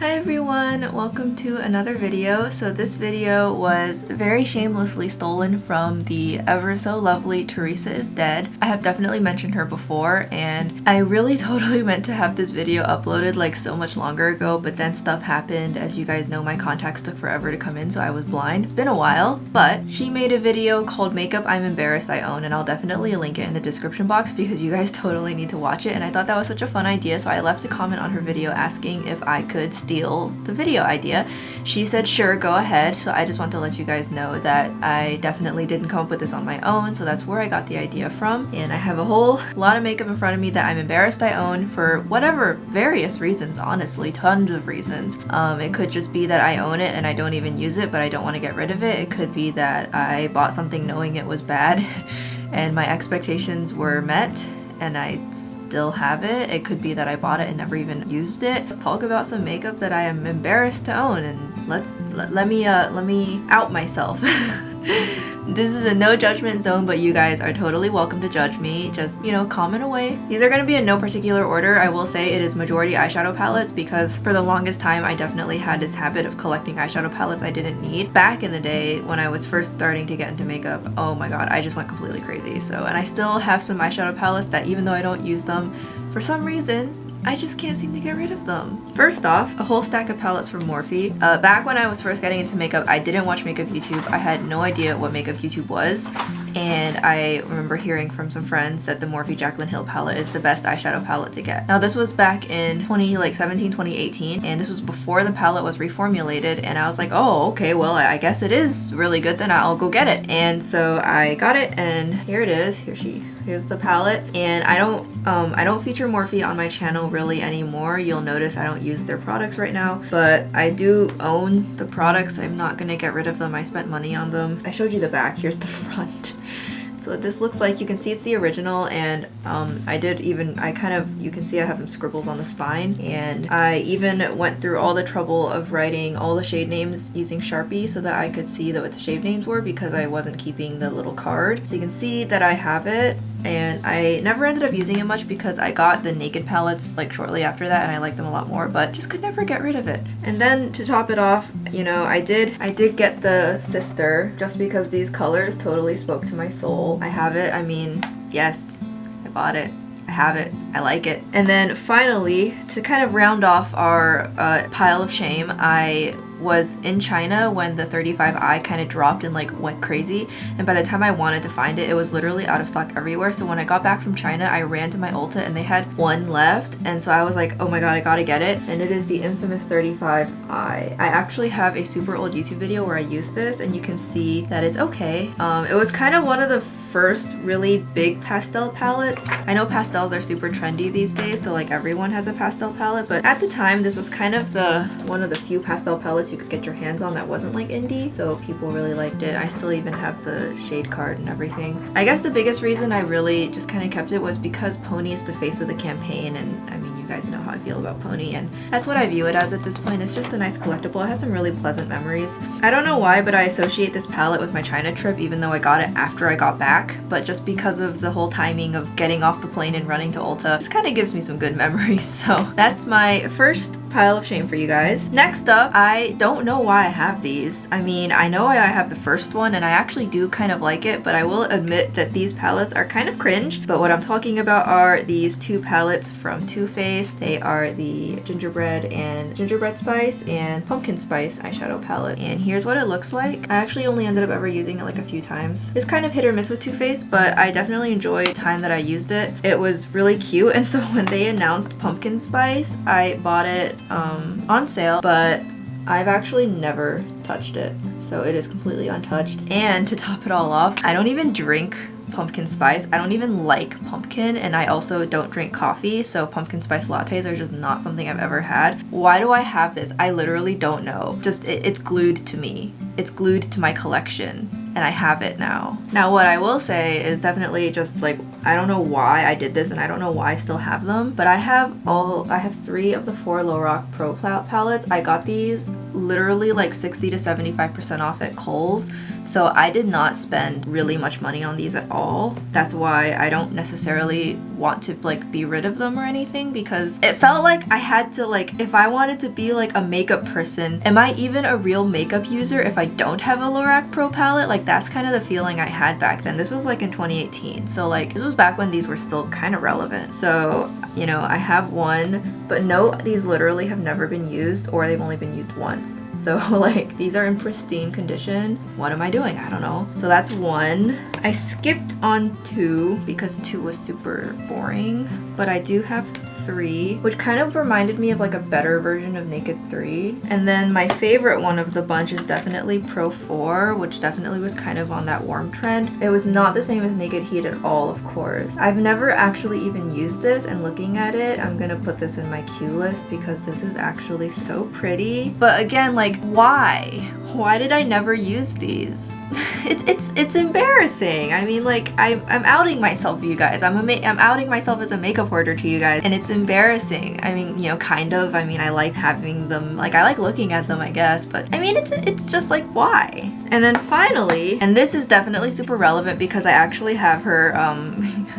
Hi everyone, welcome to another video. So this video was very shamelessly stolen from the ever so lovely Theresa Is Dead. I have definitely mentioned her before and I really totally meant to have this video uploaded like so much longer ago, but then stuff happened. As you guys know, my contacts took forever to come in, so I was blind. Been a while, but she made a video called Makeup I'm Embarrassed I Own, and I'll definitely link it in the description box because you guys totally need to watch it, and I thought that was such a fun idea, so I left a comment on her video asking if I could steal the video idea. She said sure, go ahead. So I just want to let you guys know that I definitely didn't come up with this on my own, so that's where I got the idea from. And I have a whole lot of makeup in front of me that I'm embarrassed I own for whatever various reasons, honestly, tons of reasons. It could just be that I own it and I don't even use it, but I don't want to get rid of it. It could be that I bought something knowing it was bad and my expectations were met and I still have it. It could be that I bought it and never even used it. Let's talk about some makeup that I am embarrassed to own, and let me out myself. This is a no judgment zone, but you guys are totally welcome to judge me. Just, you know, comment away. These are gonna be in no particular order. I will say it is majority eyeshadow palettes because for the longest time I definitely had this habit of collecting eyeshadow palettes I didn't need. Back in the day when I was first starting to get into makeup, oh my god, I just went completely crazy. So, and I still have some eyeshadow palettes that even though I don't use them, for some reason, I just can't seem to get rid of them. First off, a whole stack of palettes from Morphe. Back when I was first getting into makeup, I didn't watch makeup YouTube. I had no idea what makeup YouTube was. And I remember hearing from some friends that the Morphe Jaclyn Hill palette is the best eyeshadow palette to get. Now this was back in 2017, 2018, and this was before the palette was reformulated, and I was like, oh, okay, well, I guess it is really good, then I'll go get it. And so I got it, and here it is. Here's the palette, and I don't feature Morphe on my channel really anymore. You'll notice I don't use their products right now, but I do own the products. I'm not gonna get rid of them. I spent money on them. I showed you the back, here's the front. So what this looks like, you can see it's the original, and you can see I have some scribbles on the spine, and I even went through all the trouble of writing all the shade names using Sharpie so that I could see what the shade names were because I wasn't keeping the little card. So you can see that I have it, and I never ended up using it much because I got the Naked palettes like shortly after that and I like them a lot more, but just could never get rid of it. And then to top it off, you know, I did get the sister just because these colors totally spoke to my soul. I have it. I mean, yes, I bought it. I have it. I like it. And then finally, to kind of round off our pile of shame, I was in China when the 35i kind of dropped and like went crazy, and by the time I wanted to find it, it was literally out of stock everywhere. So when I got back from China, I ran to my Ulta and they had one left, and so I was like, oh my god, I gotta get it. And it is the infamous 35i. I actually have a super old YouTube video where I used this, and you can see that it's okay. It was kind of one of the first really big pastel palettes. I know pastels are super trendy these days, so like everyone has a pastel palette, but at the time this was kind of one of the few pastel palettes you could get your hands on that wasn't like indie, so people really liked it. I still even have the shade card and everything. I guess the biggest reason I really just kind of kept it was because Pony is the face of the campaign, and I mean, you guys know how I feel about Pony, and that's what I view it as at this point. It's just a nice collectible. It has some really pleasant memories. I don't know why, but I associate this palette with my China trip, even though I got it after I got back, but just because of the whole timing of getting off the plane and running to Ulta, this kind of gives me some good memories. So that's my first pile of shame for you guys. Next up, I don't know why I have these. I mean, I know I have the first one and I actually do kind of like it, but I will admit that these palettes are kind of cringe. But what I'm talking about are these two palettes from Too Faced. They are the Gingerbread Spice and Pumpkin Spice eyeshadow palette. And here's what it looks like. I actually only ended up ever using it like a few times. It's kind of hit or miss with Too Faced, but I definitely enjoyed the time that I used it. It was really cute, and so when they announced Pumpkin Spice, I bought it on sale, but I've actually never touched it, so it is completely untouched. And to top it all off, I don't even drink pumpkin spice. I don't even like pumpkin, and I also don't drink coffee, so pumpkin spice lattes are just not something I've ever had. Why do I have this? I literally don't know. Just it's glued to me. It's glued to my collection, and I have it now. Now what I will say is definitely just like, I don't know why I did this and I don't know why I still have them, but I have 3 of the 4 Lorac Pro Palettes. I got these literally like 60 to 75% off at Kohl's. So I did not spend really much money on these at all. That's why I don't necessarily want to like be rid of them or anything, because it felt like I had to, like, if I wanted to be like a makeup person, am I even a real makeup user if I don't have a Lorac Pro palette? Like, that's kind of the feeling I had back then. This was like in 2018, so like this was back when these were still kind of relevant. So, you know, I have one, but no, these literally have never been used, or they've only been used once. So like these are in pristine condition. What am I doing? I don't know. So that's one. I skipped on 2 because 2 was super boring, but I do have 3, which kind of reminded me of like a better version of Naked 3. And then my favorite one of the bunch is definitely Pro 4, which definitely was kind of on that warm trend. It was not the same as Naked Heat at all, of course. I've never actually even used this, and looking at it, I'm gonna put this in my queue list because this is actually so pretty. But again, like, why? Why did I never use these? It's embarrassing. I mean, like, I'm outing myself, you guys. I'm outing myself as a makeup hoarder to you guys, and it's embarrassing. I mean, you know, kind of. I mean, I like having them, like, I like looking at them, I guess, but I mean, it's just like, why? And then finally, and this is definitely super relevant because I actually have her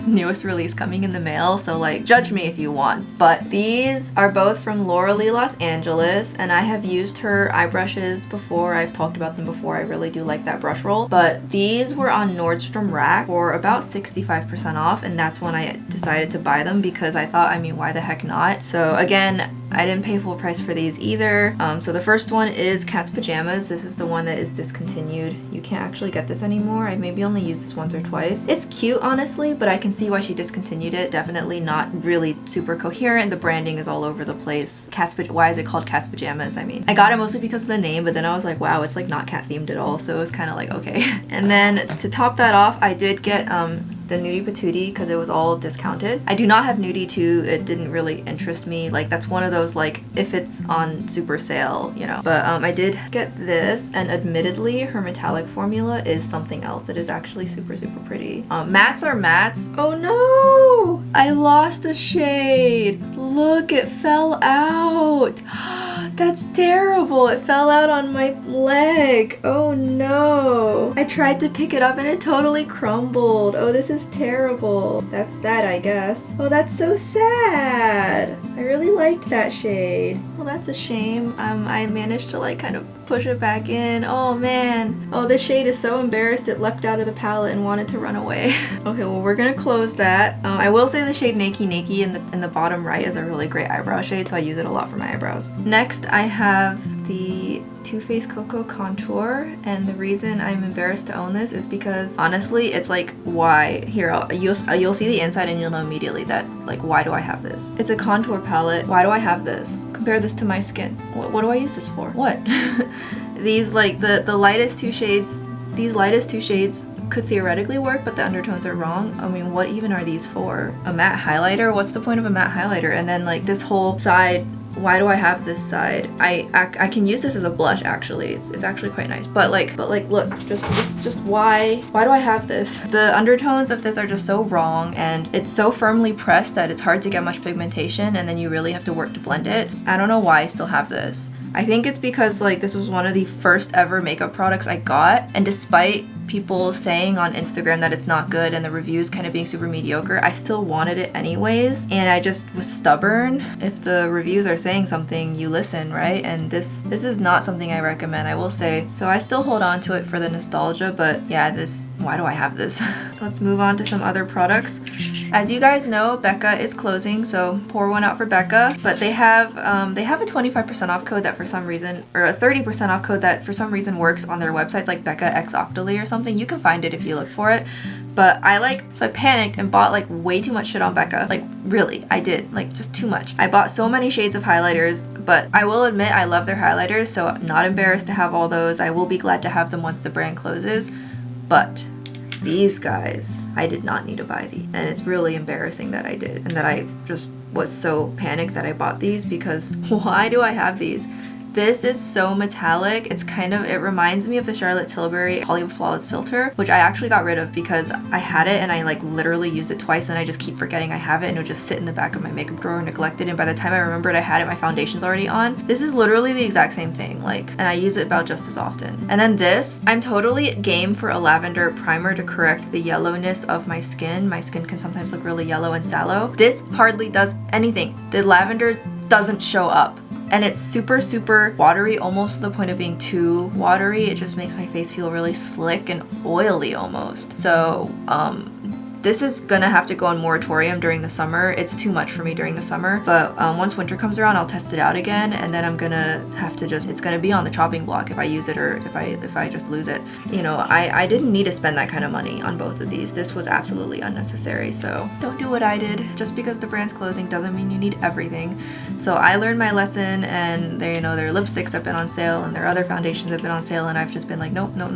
newest release coming in the mail, so like, judge me if you want, but these are both from Laura Lee Los Angeles, and I have used her eye brushes before. I've talked about them before. I really do like that brush roll, but these were on Nordstrom Rack for about 65% off, and that's when I decided to buy them because I thought, I mean, why the heck not? So again, I didn't pay full price for these either. So the first one is Cat's Pajamas. This is the one that is discontinued. You can't actually get this anymore. I maybe only used this once or twice. It's cute, honestly, but I can see why she discontinued it. Definitely not really super coherent. The branding is all over the place. Why is it called Cat's Pajamas? I mean, I got it mostly because of the name, but then I was like, wow, it's like not cat themed at all. So it was kind of like, okay. And then to top that off, I did get the Nudie Patootie because it was all discounted. I do not have Nudie 2. It didn't really interest me. Like, that's one of those, like, if it's on super sale, you know. But I did get this, and admittedly, her metallic formula is something else. It is actually super, super pretty. Mattes are mattes. Oh no! I lost a shade. Look, it fell out. That's terrible. It fell out on my leg. Oh no. I tried to pick it up and it totally crumbled. Oh, this is terrible. That's that, I guess. Oh, that's so sad. I really liked that shade. Well, that's a shame. I managed to like kind of push it back in. Oh man. Oh, this shade is so embarrassed it leapt out of the palette and wanted to run away. Okay, well, we're gonna close that. I will say the shade Nakey Nakey in the bottom right is a really great eyebrow shade, so I use it a lot for my eyebrows. Next, I have the Too Faced Cocoa Contour, and the reason I'm embarrassed to own this is because honestly, it's like, why? Here, you'll see the inside and you'll know immediately that, like, why do I have this? It's a contour palette. Why do I have this? Compare this to my skin. What do I use this for? What? These, like, the lightest two shades, these lightest two shades could theoretically work, but the undertones are wrong. I mean, what even are these for? A matte highlighter? What's the point of a matte highlighter? And then like this whole side, why do I have this side? I can use this as a blush actually. It's actually quite nice. But like look, just why do I have this? The undertones of this are just so wrong, and it's so firmly pressed that it's hard to get much pigmentation, and then you really have to work to blend it. I don't know why I still have this. I think it's because like this was one of the first ever makeup products I got, and despite people saying on Instagram that it's not good and the reviews kind of being super mediocre, I still wanted it anyways, and I just was stubborn. If the reviews are saying something, you listen, right? And this is not something I recommend, I will say. So I still hold on to it for the nostalgia, but yeah, why do I have this? Let's move on to some other products. As you guys know, Becca is closing, so pour one out for Becca. But they have a 25% off code that for some reason, or a 30% off code that for some reason works on their websites, like Becca X Octoly or something. You can find it if you look for it. But so I panicked and bought like way too much shit on Becca. Like really, I did, like just too much. I bought so many shades of highlighters, but I will admit I love their highlighters, so I'm not embarrassed to have all those. I will be glad to have them once the brand closes. But these guys, I did not need to buy these, and it's really embarrassing that I did, and that I just was so panicked that I bought these, because why do I have these? This is so metallic. It's kind of, it reminds me of the Charlotte Tilbury Hollywood Flawless filter, which I actually got rid of because I had it and I like literally used it twice and I just keep forgetting I have it, and it would just sit in the back of my makeup drawer neglected, and by the time I remembered I had it, my foundation's already on. This is literally the exact same thing, like, and I use it about just as often. And then this, I'm totally game for a lavender primer to correct the yellowness of my skin. My skin can sometimes look really yellow and sallow. This hardly does anything. The lavender doesn't show up. And it's super, super watery, almost to the point of being too watery. It just makes my face feel really slick and oily almost. So, this is gonna have to go on moratorium during the summer. It's too much for me during the summer, but once winter comes around, I'll test it out again, and then I'm gonna have to just, it's gonna be on the chopping block if I use it or if I just lose it. You know, I didn't need to spend that kind of money on both of these. This was absolutely unnecessary, so don't do what I did. Just because the brand's closing doesn't mean you need everything. So I learned my lesson, and they, you know, their lipsticks have been on sale and their other foundations have been on sale, and I've just been like, nope, no,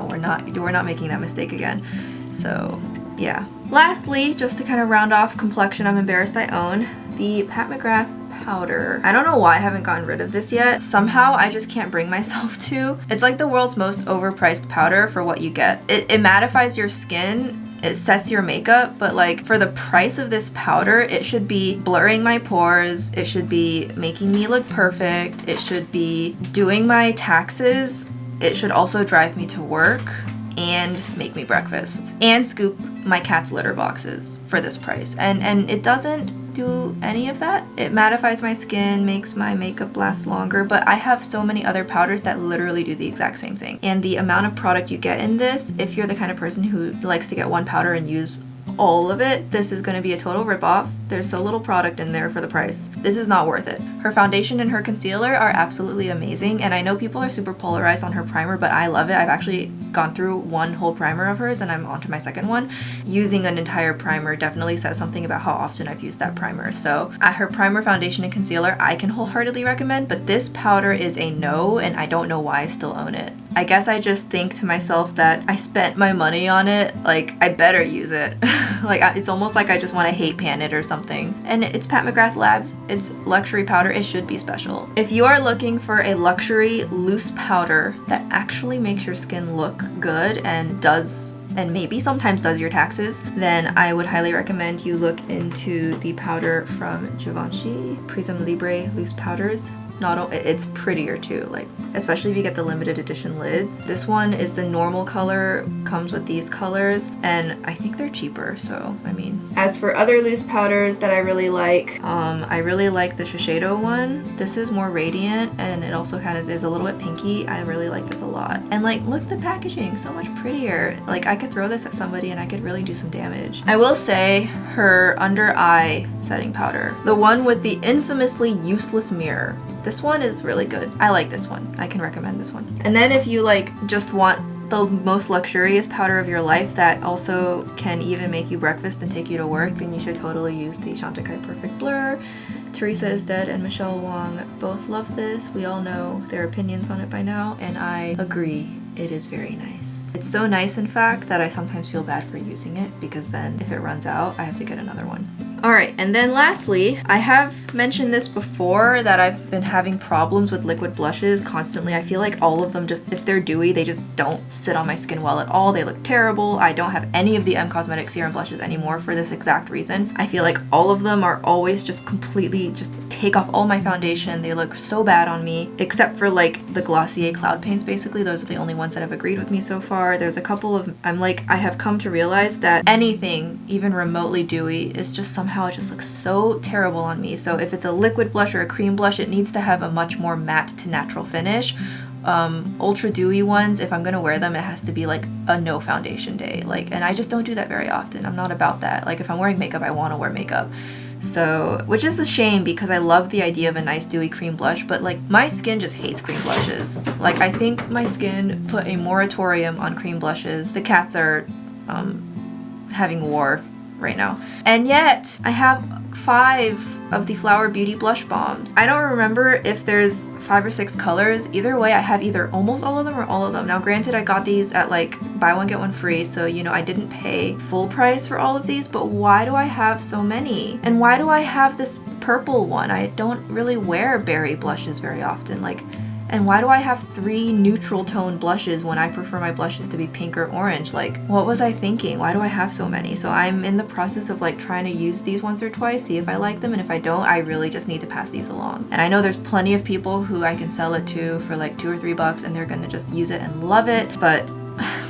we're not making that mistake again. So yeah. Lastly, just to kind of round off complexion I'm embarrassed I own, the Pat McGrath powder. I don't know why I haven't gotten rid of this yet. Somehow I just can't bring myself to. It's like the world's most overpriced powder for what you get. It mattifies your skin. It sets your makeup, but like for the price of this powder, it should be blurring my pores. It should be making me look perfect. It should be doing my taxes. It should also drive me to work and make me breakfast and scoop my cat's litter boxes for this price, and it doesn't do any of that. It mattifies my skin, makes my makeup last longer, but I have so many other powders that literally do the exact same thing. And the amount of product you get in this, if you're the kind of person who likes to get one powder and use all of it, this is going to be a total ripoff. There's so little product in there for the price. This is not worth it. Her foundation and her concealer are absolutely amazing, and I know people are super polarized on her primer, but I love it. I've actually gone through one whole primer of hers and I'm on to my second one. Using an entire primer definitely says something about how often I've used that primer. So her primer, foundation, and concealer I can wholeheartedly recommend, but this powder is a no, and I don't know why I still own it. I guess I just think to myself that I spent my money on it, like I better use it. Like it's almost like I just want to hate pan it or something. And it's Pat McGrath Labs, it's luxury powder, it should be special. If you are looking for a luxury loose powder that actually makes your skin look good and maybe sometimes does your taxes, then I would highly recommend you look into the powder from Givenchy, Prism Libre Loose Powders. It's prettier too, like especially if you get the limited edition lids. This one is the normal color, comes with these colors, and I think they're cheaper, so I mean. As for other loose powders that I really like the Shiseido one. This is more radiant and it also kind of is a little bit pinky. I really like this a lot. And like, look, the packaging, so much prettier. Like I could throw this at somebody and I could really do some damage. I will say her under eye setting powder, the one with the infamously useless mirror. This one is really good. I like this one. I can recommend this one. And then if you like just want the most luxurious powder of your life that also can even make you breakfast and take you to work, then you should totally use the Chantecaille Perfect Blur. Theresa Is Dead and Michelle Wong both love this. We all know their opinions on it by now, and I agree. It is very nice. It's so nice, in fact, that I sometimes feel bad for using it, because then if it runs out, I have to get another one. Alright, and then lastly, I have mentioned this before that I've been having problems with liquid blushes constantly. I feel like all of them just, if they're dewy, they just don't sit on my skin well at all. They look terrible. I don't have any of the M Cosmetics serum blushes anymore for this exact reason. I feel like all of them are always just completely just take off all my foundation. They look so bad on me, except for like the Glossier Cloud Paints basically. Those are the only ones that have agreed with me so far. There's a couple of, I have come to realize that anything even remotely dewy is just somehow it just looks so terrible on me. So if it's a liquid blush or a cream blush, it needs to have a much more matte to natural finish. Ultra dewy ones, if I'm gonna wear them, it has to be like a no foundation day. Like, and I just don't do that very often. I'm not about that. Like if I'm wearing makeup, I want to wear makeup. So, which is a shame because I love the idea of a nice dewy cream blush, but like my skin just hates cream blushes. Like I think my skin put a moratorium on cream blushes. The cats are having war right now. And yet, I have 5 of the Flower Beauty blush bombs. I don't remember if there's 5 or 6 colors. Either way, I have either almost all of them or all of them. Now granted, I got these at like buy one get one free, so you know I didn't pay full price for all of these, but why do I have so many? And why do I have this purple one? I don't really wear berry blushes very often. Like, and why do I have 3 neutral tone blushes when I prefer my blushes to be pink or orange? Like, what was I thinking? Why do I have so many? So I'm in the process of like trying to use these once or twice, see if I like them, and if I don't, I really just need to pass these along. And I know there's plenty of people who I can sell it to for like $2 or $3 and they're gonna just use it and love it, but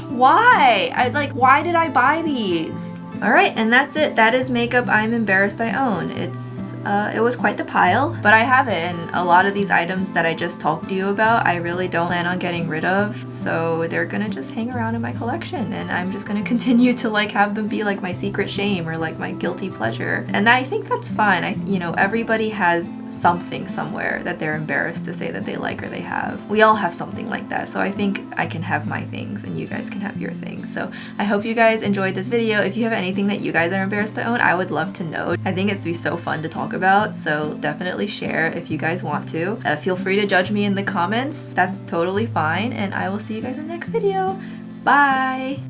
why? Why did I buy these? Alright, and that's it. That is makeup I'm embarrassed I own. It was quite the pile, but I have it, and a lot of these items that I just talked to you about, I really don't plan on getting rid of, so they're gonna just hang around in my collection, and I'm just gonna continue to like have them be like my secret shame or like my guilty pleasure. And I think that's fine. You know, everybody has something somewhere that they're embarrassed to say that they like or they have. We all have something like that, so I think I can have my things and you guys can have your things. So I hope you guys enjoyed this video. If you have anything that you guys are embarrassed to own, I would love to know. I think it's be so fun to talk about, so definitely share if you guys want to. Feel free to judge me in the comments. That's totally fine, and I will see you guys in the next video. Bye!